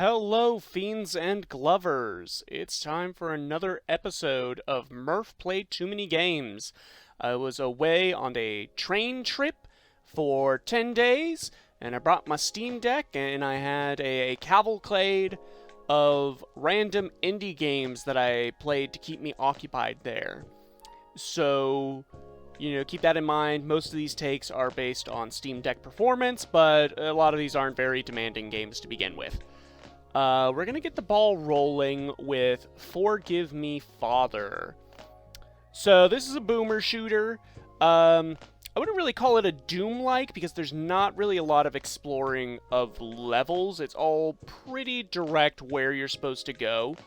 Hello, fiends and glovers. It's time for another episode of Murph Played Too Many Games. I was away on a train trip for 10 days, and I brought my Steam Deck, and I had a cavalcade of random indie games that I played to keep me occupied there. So, keep that in mind. Most of these takes are based on Steam Deck performance, but a lot of these aren't very demanding games to begin with. We're gonna get the ball rolling with Forgive Me, Father. So this is a boomer shooter. I wouldn't really call it a Doom-like because there's not really a lot of exploring of levels. It's all pretty direct where you're supposed to go.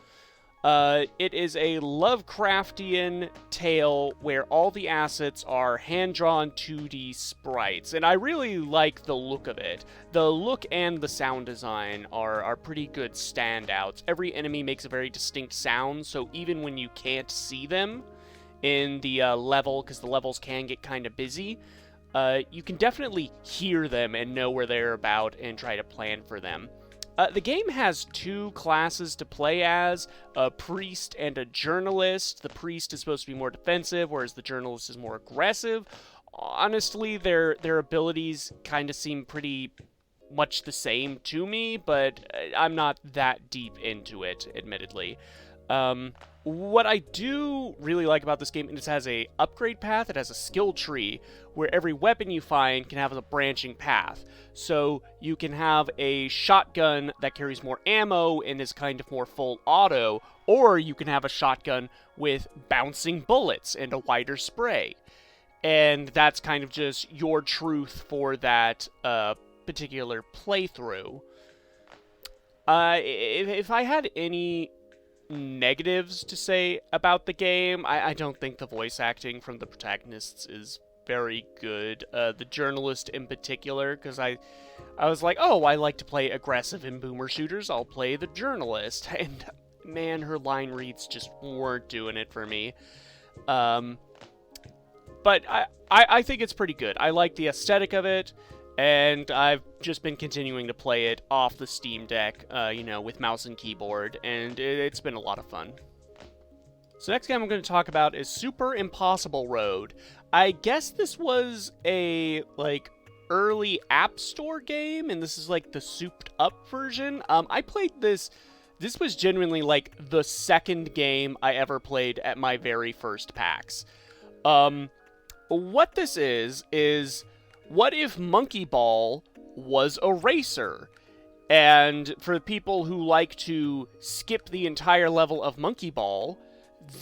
It is a Lovecraftian tale where all the assets are hand-drawn 2D sprites, and I really like the look of it. The look and the sound design are pretty good standouts. Every enemy makes a very distinct sound, so even when you can't see them in the level, because the levels can get kind of busy, you can definitely hear them and know where they're about and try to plan for them. The game has two classes to play as, a priest and a journalist. The priest is supposed to be more defensive, whereas the journalist is more aggressive. Honestly, their abilities kind of seem pretty much the same to me, but I'm not that deep into it, admittedly. What I do really like about this game is it has a upgrade path. It has a skill tree where every weapon you find can have a branching path. So you can have a shotgun that carries more ammo and is kind of more full auto, or you can have a shotgun with bouncing bullets and a wider spray. And that's kind of just your truth for that particular playthrough. If I had any negatives to say about the game, I don't think the voice acting from the protagonists is very good. The journalist in particular, because I was like, oh, I like to play aggressive in boomer shooters, I'll play the journalist. And man, her line reads just weren't doing it for me. But I think it's pretty good. I like the aesthetic of it. And I've just been continuing to play it off the Steam Deck, with mouse and keyboard, and it's been a lot of fun. So next game I'm going to talk about is Super Impossible Road. I guess this was a, early App Store game, and this is, the souped-up version. I played this. This was genuinely, the second game I ever played at my very first PAX. What this is... What if Monkey Ball was a racer? And for people who like to skip the entire level of Monkey Ball,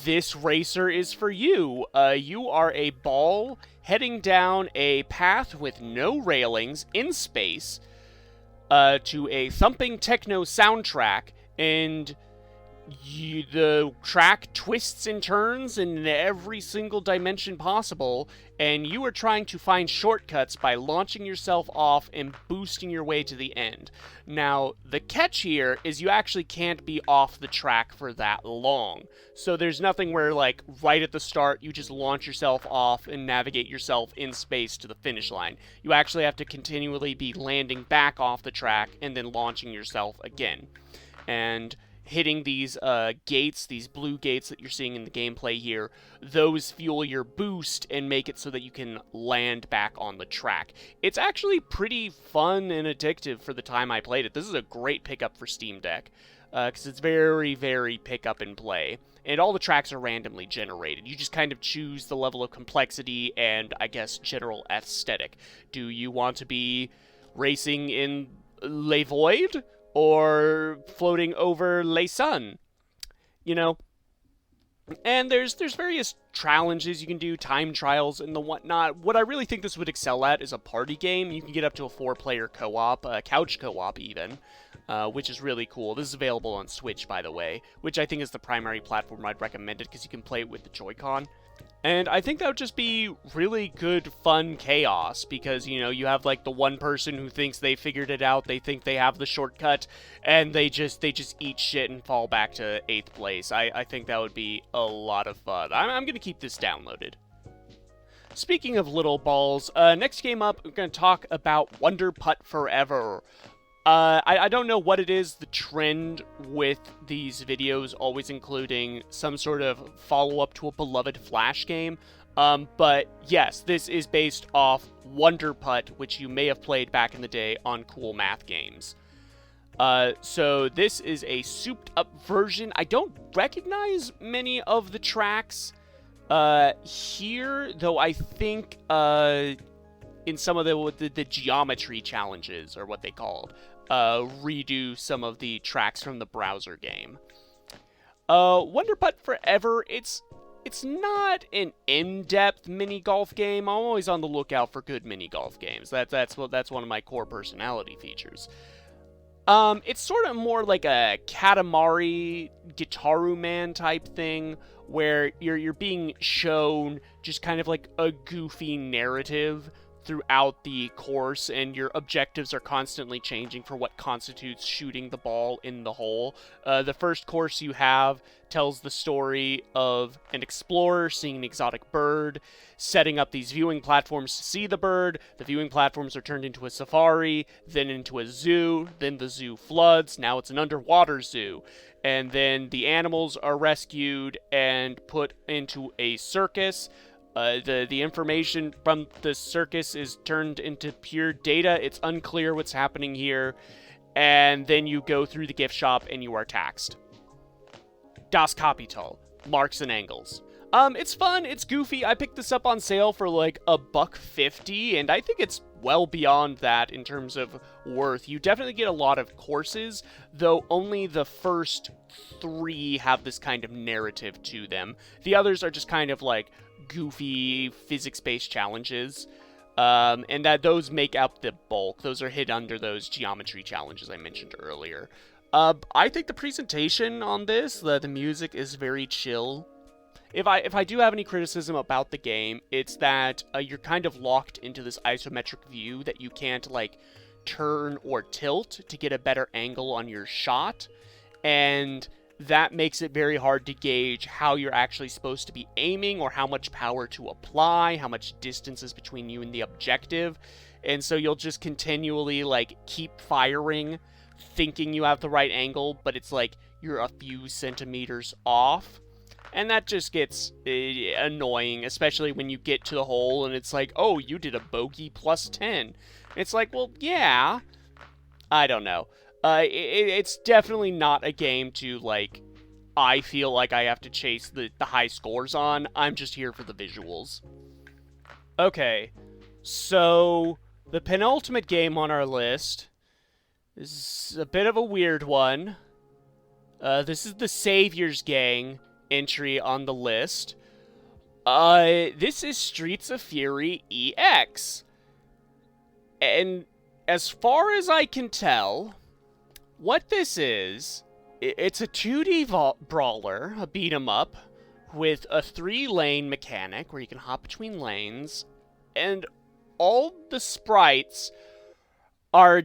this racer is for you. You are a ball heading down a path with no railings in space to a thumping techno soundtrack, and the track twists and turns in every single dimension possible, and you are trying to find shortcuts by launching yourself off and boosting your way to the end. Now, the catch here is you actually can't be off the track for that long. So there's nothing where, right at the start, you just launch yourself off and navigate yourself in space to the finish line. You actually have to continually be landing back off the track and then launching yourself again. And hitting these gates, these blue gates that you're seeing in the gameplay here, those fuel your boost and make it so that you can land back on the track. It's actually pretty fun and addictive for the time I played it. This is a great pickup for Steam Deck, because it's very, very pick up and play. And all the tracks are randomly generated. You just kind of choose the level of complexity and, I guess, general aesthetic. Do you want to be racing in Le Void? Or floating over Le Sun, And there's various challenges you can do, time trials and the whatnot. What I really think this would excel at is a party game. You can get up to a 4-player co-op, couch co-op even, which is really cool. This is available on Switch, by the way, which I think is the primary platform I'd recommend it because you can play it with the Joy-Con. And I think that would just be really good, fun chaos, because, you have, the one person who thinks they figured it out, they think they have the shortcut, and they just eat shit and fall back to 8th place. I think that would be a lot of fun. I'm going to keep this downloaded. Speaking of little balls, next game up, we're going to talk about Wonderputt Forever. I don't know what it is, the trend with these videos always including some sort of follow-up to a beloved Flash game. But yes, this is based off Wonderputt, which you may have played back in the day on Cool Math Games. So this is a souped-up version. I don't recognize many of the tracks here, though I think in some of the geometry challenges, or what they called, redo some of the tracks from the browser game. Wonderputt Forever, it's not an in-depth mini golf game. I'm always on the lookout for good mini golf games. That's one of my core personality features. It's sort of more like a Katamari Gitaru Man type thing, where you're being shown just kind of like a goofy narrative throughout the course, and your objectives are constantly changing for what constitutes shooting the ball in the hole. The first course you have tells the story of an explorer seeing an exotic bird, setting up these viewing platforms to see the bird. The viewing platforms are turned into a safari, then into a zoo, then the zoo floods, now it's an underwater zoo. And then the animals are rescued and put into a circus. The information from the circus is turned into pure data. It's unclear what's happening here. And then you go through the gift shop and you are taxed. Das Kapital. Marks and angles. It's fun, it's goofy. I picked this up on sale for like $1.50, and I think it's well beyond that in terms of worth. You definitely get a lot of courses, though only the first 3 have this kind of narrative to them. The others are just kind of like goofy physics-based challenges, and that those make up the bulk. Those are hid under those geometry challenges I mentioned earlier. I think the presentation on this, the music is very chill. If I do have any criticism about the game, it's that you're kind of locked into this isometric view that you can't, like, turn or tilt to get a better angle on your shot, and that makes it very hard to gauge how you're actually supposed to be aiming, or how much power to apply, how much distance is between you and the objective, and so you'll just continually, like, keep firing, thinking you have the right angle, but it's like you're a few centimeters off. And that just gets annoying, especially when you get to the hole and it's like, oh, you did a bogey plus 10. It's like, well, yeah. I don't know. It's definitely not a game to, like, I feel like I have to chase the high scores on. I'm just here for the visuals. Okay, so the penultimate game on our list is a bit of a weird one. This is the Savior's Gang entry on the list. This is Streets of Fury EX. And as far as I can tell, what this is, it's a 2D brawler, a beat-em-up, with a 3-lane mechanic where you can hop between lanes, and all the sprites are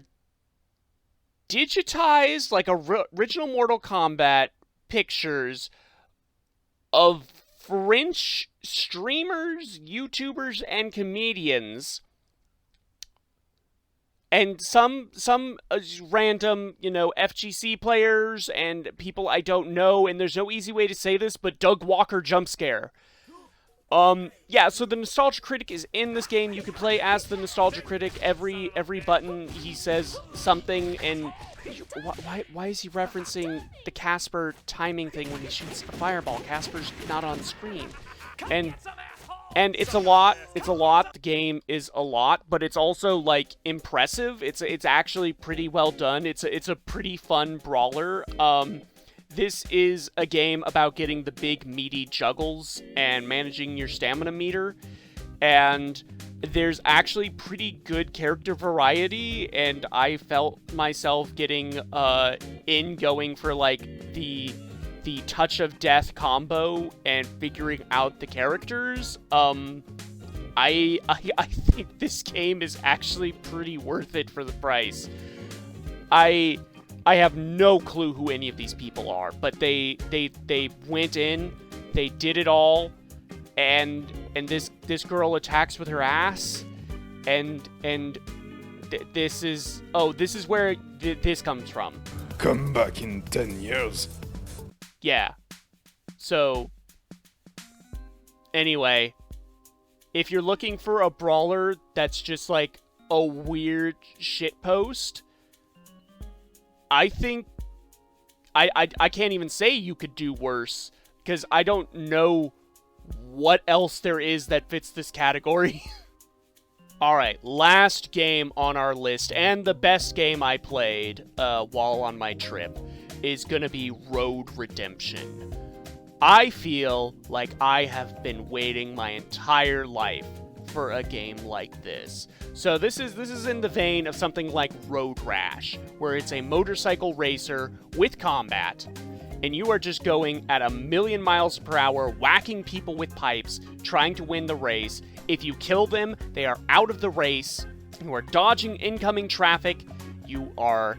digitized like original Mortal Kombat pictures of French streamers, YouTubers, and comedians, and some random, FGC players and people I don't know, and there's no easy way to say this, but Doug Walker jump scare. Yeah, so the Nostalgia Critic is in this game. You can play as the Nostalgia Critic. Every button, he says something, and why is he referencing the Casper timing thing when he shoots a fireball? Casper's not on screen. And it's a lot. The game is a lot, but it's also, like, impressive. It's actually pretty well done. It's a pretty fun brawler. This is a game about getting the big meaty juggles and managing your stamina meter, and there's actually pretty good character variety, and I felt myself getting going for, like, the touch of death combo and figuring out the characters. I think this game is actually pretty worth it for the price. I have no clue who any of these people are, but they went in, they did it all, and this girl attacks with her ass, and this is... Oh, this is where this comes from. Come back in 10 years. Yeah. So, anyway, if you're looking for a brawler that's just like a weird shitpost, I think I can't even say you could do worse, because I don't know what else there is that fits this category. Alright, last game on our list, and the best game I played while on my trip, is gonna be Road Redemption. I feel like I have been waiting my entire life for a game like this. So this is in the vein of something like Road Rash, where it's a motorcycle racer with combat, and you are just going at 1,000,000 miles per hour, whacking people with pipes, trying to win the race. If you kill them, they are out of the race. You are dodging incoming traffic. You are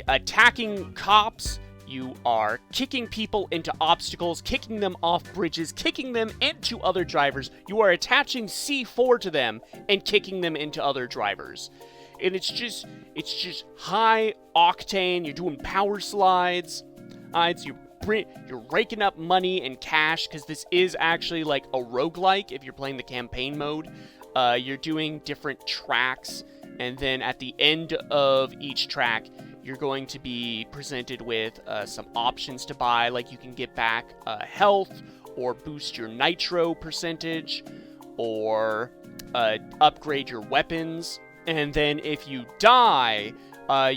attacking cops. You are kicking people into obstacles, kicking them off bridges, kicking them into other drivers. You are attaching C4 to them and kicking them into other drivers. And it's just high octane. You're doing power slides. You're raking up money and cash, because this is actually like a roguelike if you're playing the campaign mode. You're doing different tracks, and then at the end of each track, you're going to be presented with some options to buy, like you can get back health, or boost your nitro percentage, or upgrade your weapons. And then if you die,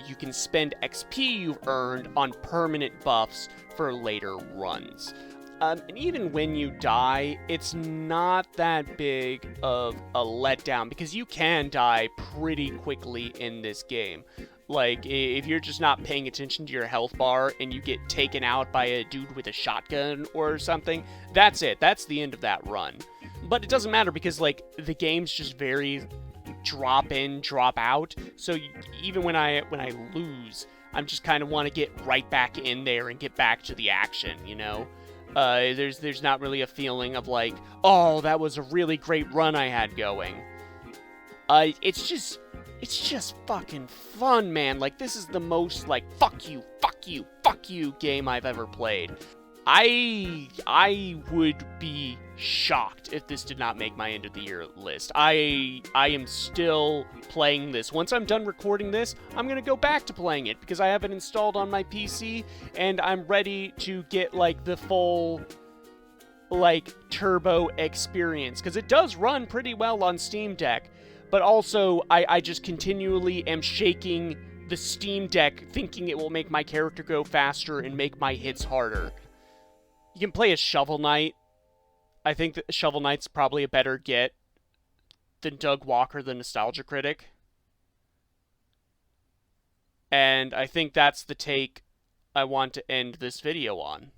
you can spend XP you've earned on permanent buffs for later runs. And even when you die, it's not that big of a letdown, because you can die pretty quickly in this game. Like, if you're just not paying attention to your health bar and you get taken out by a dude with a shotgun or something, that's it. That's the end of that run. But it doesn't matter, because, like, the game's just very drop in, drop out. So even when I lose, I'm just kind of want to get right back in there and get back to the action, you know? There's not really a feeling of like, oh, that was a really great run I had going. It's just fucking fun, man. Like, this is the most, like, fuck you game I've ever played. I would be shocked if this did not make my end of the year list. I am still playing this. Once I'm done recording this, I'm gonna go back to playing it, because I have it installed on my PC, and I'm ready to get, like, the full, like, turbo experience, because it does run pretty well on Steam Deck. But also, I just continually am shaking the Steam Deck, thinking it will make my character go faster and make my hits harder. You can play as Shovel Knight. I think that Shovel Knight's probably a better get than Doug Walker, the Nostalgia Critic. And I think that's the take I want to end this video on.